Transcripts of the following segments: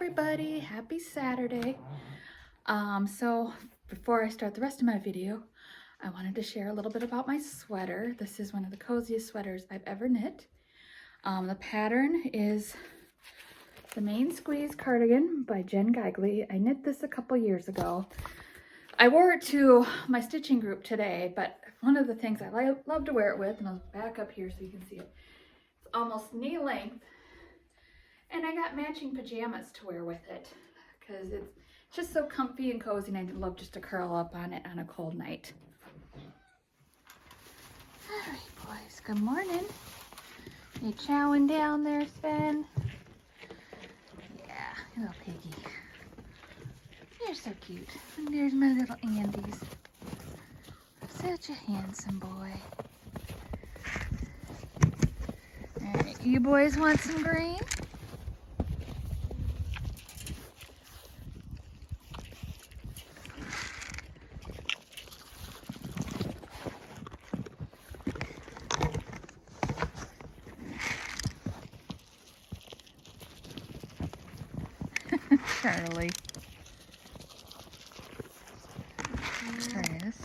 everybody, happy Saturday. So before I start the rest of my video, I wanted to share a little bit about my sweater. This is one of the coziest sweaters I've ever knit. The pattern is the Main Squeeze Cardigan by Jen Gigley. I knit this a couple years ago. I wore it to my stitching group today, but one of the things I love to wear it with, and I'll back up here so you can see it, it's almost knee length. And I got matching pajamas to wear with it because it's just so comfy and cozy, and I love just to curl up on it on a cold night. All right, boys, good morning. You chowing down there, Sven? Yeah, little piggy. You're so cute. And there's my little Andes. Such a handsome boy. All right, you boys want some green? Charlie. Chris.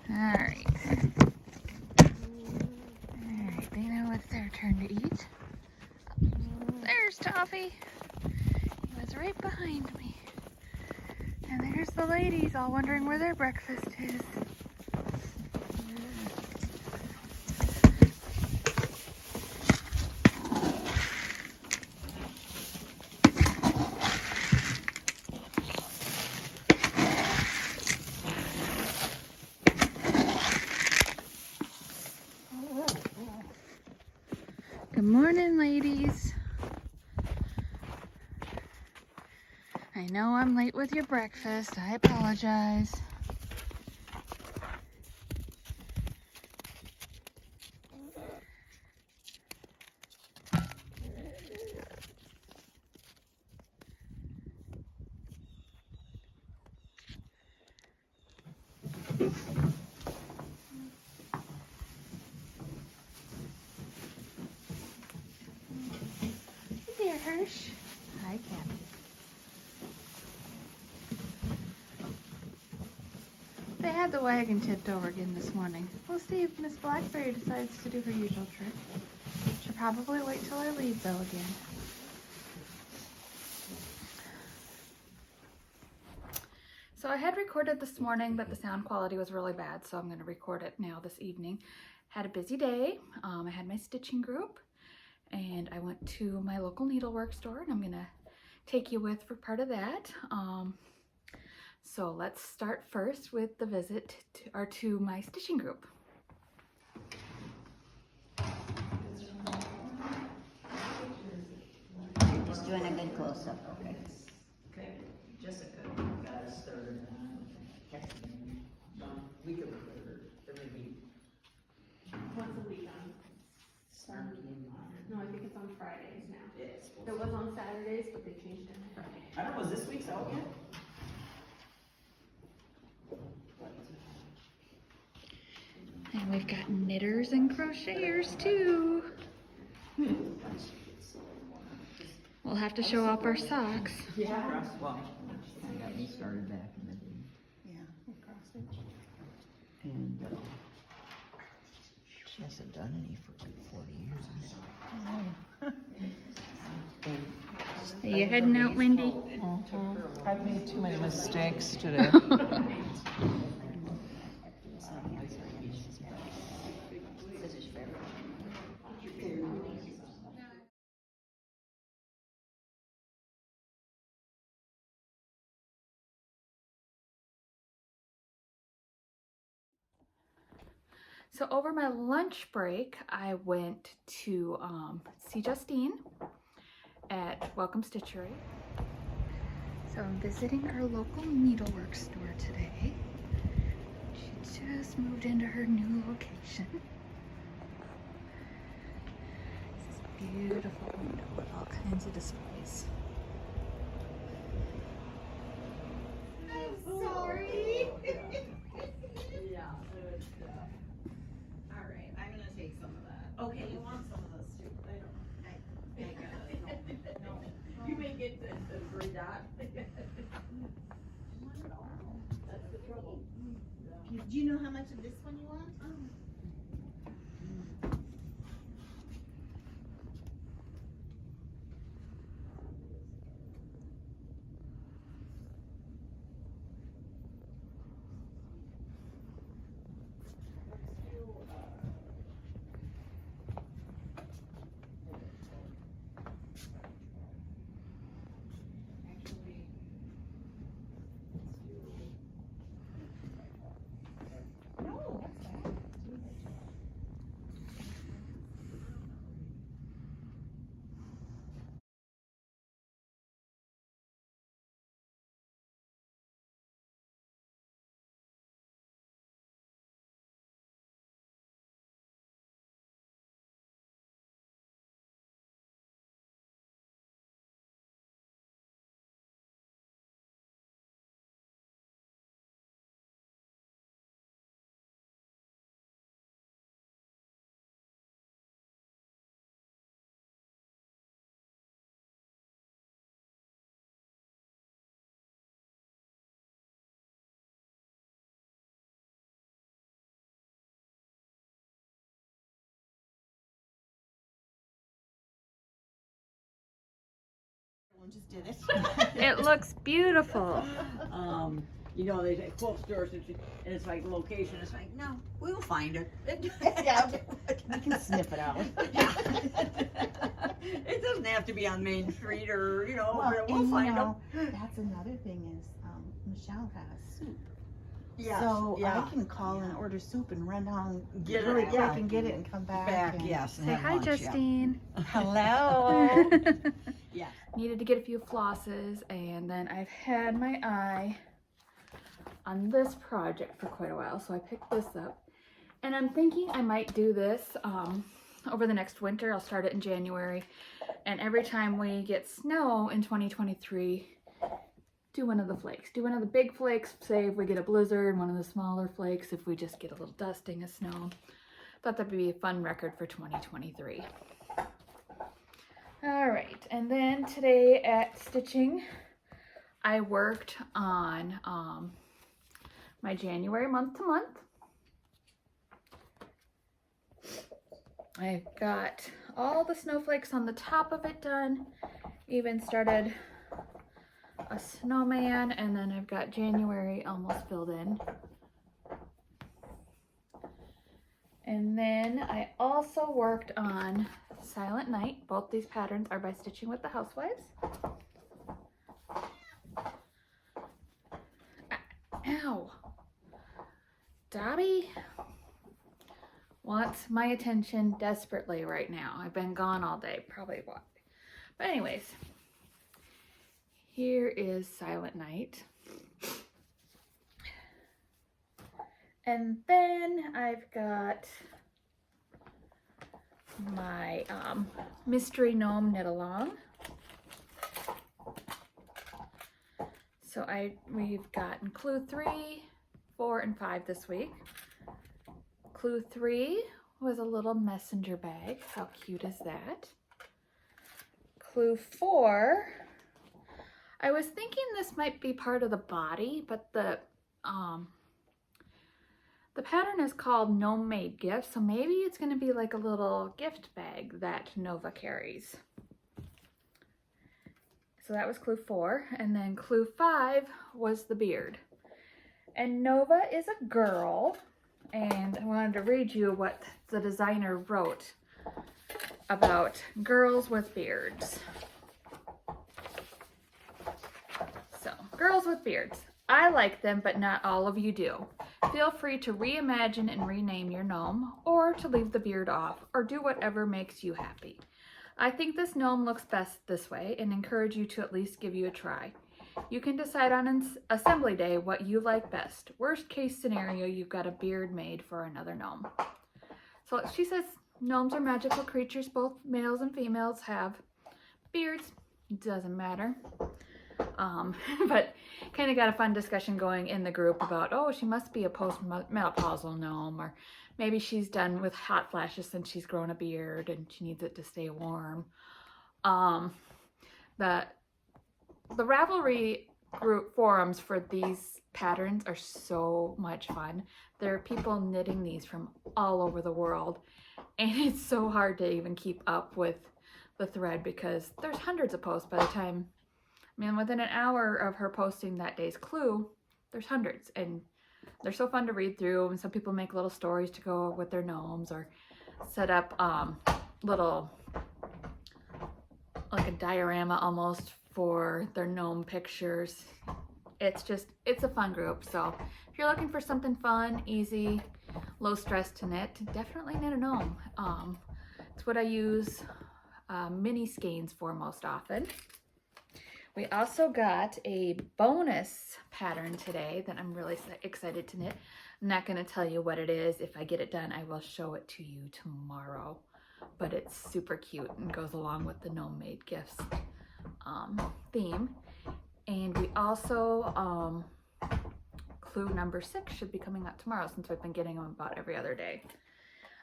Alright. Alright, they know it's their turn to eat. There's Toffee. He was right behind me. And there's the ladies all wondering where their breakfast is. Good morning, ladies. I know I'm late with your breakfast. I apologize. There, Hirsch. Hi, Captain. They had the wagon tipped over again this morning. We'll see if Miss Blackberry decides to do her usual trick. She'll probably wait till I leave, though, again. So I had recorded this morning, but the sound quality was really bad, so I'm going to record it now this evening. Had a busy day. I had my stitching group, and I went to my local needlework store, and I'm going to take you with for part of that. So let's start first with the visit to my stitching group. Just doing a good close-up, okay? Okay, Jessica got us started on week of the third, every week. Once a week on no, I think it's on Fridays now. Yeah, it's supposed It was on Saturdays, but they changed it to Friday. I don't know, is this week's out yet? And we've got knitters and crocheters too. We'll have to show off our socks. Yeah. Well, I got me started back in the day. Yeah, cross stitch. And she hasn't done any for like 40 years. Are you heading out, Wendy? I've made too many mistakes today. So over my lunch break, I went to see Justine at Welcome Stitchery. So I'm visiting our local needlework store today. She just moved into her new location. This is a beautiful window with all kinds of displays. I'm sorry. Yeah, it was, all right, I'm gonna take some of that. read that. That's the trouble. Do you know how much of this one you want? No, that's fine. One just did it. It looks beautiful. You know, they say quote stores, and it's like location. It's like, no, we'll find it. Yeah, we can sniff it out. It doesn't have to be on Main Street or, you know, Well, but we'll and you find them. know, that's another thing is, Michelle has soup. Yes, So yeah. I can call and order soup and run down Get it, really quick yeah. and get it and come back. Back, and- yes. and Say have hi, lunch, yeah. Justine. Hello. Yeah. Needed to get a few flosses, and then I've had my eye on this project for quite a while, so I picked this up. And I'm thinking I might do this over the next winter. I'll start it in January, and every time we get snow in 2023, do one of the flakes. Do one of the big flakes, say if we get a blizzard, one of the smaller flakes if we just get a little dusting of snow. Thought that'd be a fun record for 2023. All right, and then today at Stitching, I worked on my January month to month. I got all the snowflakes on the top of it done, even started a snowman, and then I've got January almost filled in. And then I also worked on Silent Night. Both these patterns are by Stitching with the Housewives. Ow! Dobby wants my attention desperately right now. I've been gone all day, probably why. But anyways, here is Silent Night. And then I've got my Mystery Gnome Knit Along. So we've gotten Clue 3, 4, and 5 this week. Clue 3 was a little messenger bag. How cute is that? Clue 4, I was thinking this might be part of the body, but the pattern is called Gnome Made Gift, so maybe it's going to be like a little gift bag that Nova carries. So that was Clue 4, and then Clue 5 was the beard. And Nova is a girl, and I wanted to read you what the designer wrote about girls with beards. So, girls with beards. I like them, but not all of you do. Feel free to reimagine and rename your gnome, or to leave the beard off, or do whatever makes you happy. I think this gnome looks best this way, and encourage you to at least give you a try. You can decide on assembly day what you like best. Worst case scenario, you've got a beard made for another gnome. So she says gnomes are magical creatures. Both males and females have beards. Doesn't matter. But kind of got a fun discussion going in the group about, oh, she must be a post-menopausal gnome, or maybe she's done with hot flashes since she's grown a beard and she needs it to stay warm. The the Ravelry group forums for these patterns are so much fun. There are people knitting these from all over the world, and it's so hard to even keep up with the thread because there's hundreds of posts by the time, I mean, within an hour of her posting that day's clue, there's hundreds, and they're so fun to read through. And some people make little stories to go with their gnomes or set up little, like a diorama almost for their gnome pictures. It's a fun group. So if you're looking for something fun, easy, low stress to knit, definitely knit a gnome. It's what I use mini skeins for most often. We also got a bonus pattern today that I'm really excited to knit. I'm not going to tell you what it is. If I get it done, I will show it to you tomorrow. But it's super cute and goes along with the Gnome Made Gifts theme. And we also, clue number 6 should be coming out tomorrow since we've been getting them about every other day.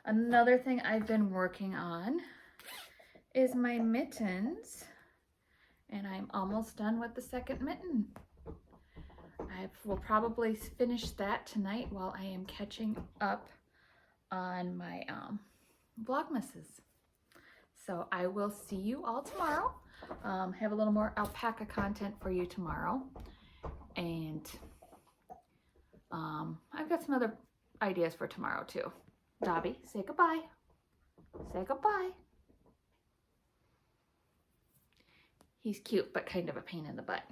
Another thing I've been working on is my mittens. And I'm almost done with the second mitten. I will probably finish that tonight while I am catching up on my Vlogmases. So I will see you all tomorrow. Have a little more alpaca content for you tomorrow. And I've got some other ideas for tomorrow too. Dobby, say goodbye. Say goodbye. He's cute, but kind of a pain in the butt.